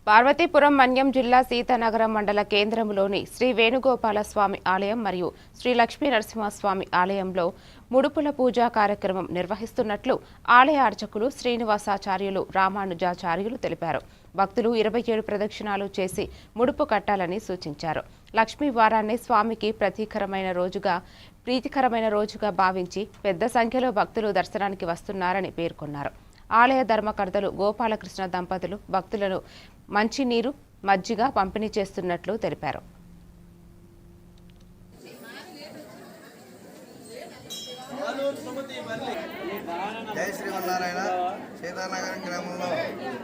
పార్వతీపురం మన్యం జిల్లా సీతానగరం మండల కేంద్రంలోని శ్రీ వేణుగోపాల స్వామి ఆలయం మరియు శ్రీ లక్ష్మీ నరసింహస్వామి ఆలయంలో ముడుపుల పూజా కార్యక్రమం నిర్వహిస్తున్నట్లు ఆలయ అర్చకులు శ్రీనివాసాచార్యులు రామానుజాచార్యులు తెలిపారు. భక్తులు 27 ప్రదక్షిణాలు చేసి ముడుపు కట్టాలని సూచించారు. లక్ష్మీ వారాన్ని స్వామికి ప్రీతికరమైన రోజుగా భావించి పెద్ద సంఖ్యలో భక్తులు దర్శనానికి వస్తున్నారని పేర్కొన్నారు. ఆలయ ధర్మకర్తలు గోపాలకృష్ణ దంపతులు భక్తులను మంచినీరు, మజ్జిగ పంపిణీ చేస్తున్నట్లు తెలిపారు. జై శ్రీమన్నారాయణ. సీతానగరం గ్రామంలో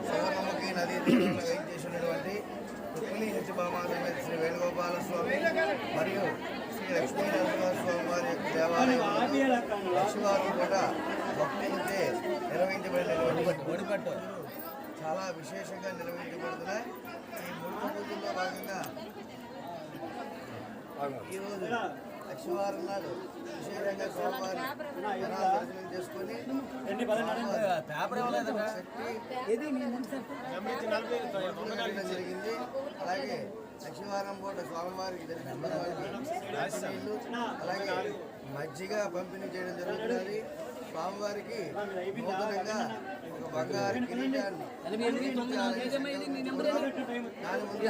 సువర్ణముఖి నదీ తీరంలో చేసినటువంటి రుక్మిణి సత్యభామాదేవి శ్రీ వేణుగోపాల స్వామి మరియు శ్రీ లక్ష్మీ నరసింహస్వామి వారి యొక్క దేవాలయంలో లక్ష్మీవారం కూడా భక్తులచే నిర్వహించబడినటువంటి ముడిపట్టు చాలా విశేషంగా నిర్వహించబడుతున్నాయి. ఈ ముడుపు పూజల్లో భాగంగా ఈరోజు లక్ష్మీవారం నాడు విశేషంగా స్వామివారి దర్శనం చేసుకొని జరిగింది. అలాగే లక్ష్మీవారం పూట స్వామివారికి దర్శించడానికి అలాగే మజ్జిగ పంపిణీ చేయడం జరుగుతున్నది. స్వామివారికి నూతనంగా ఒక బంగారు కిరీటాన్ని దాని ముందు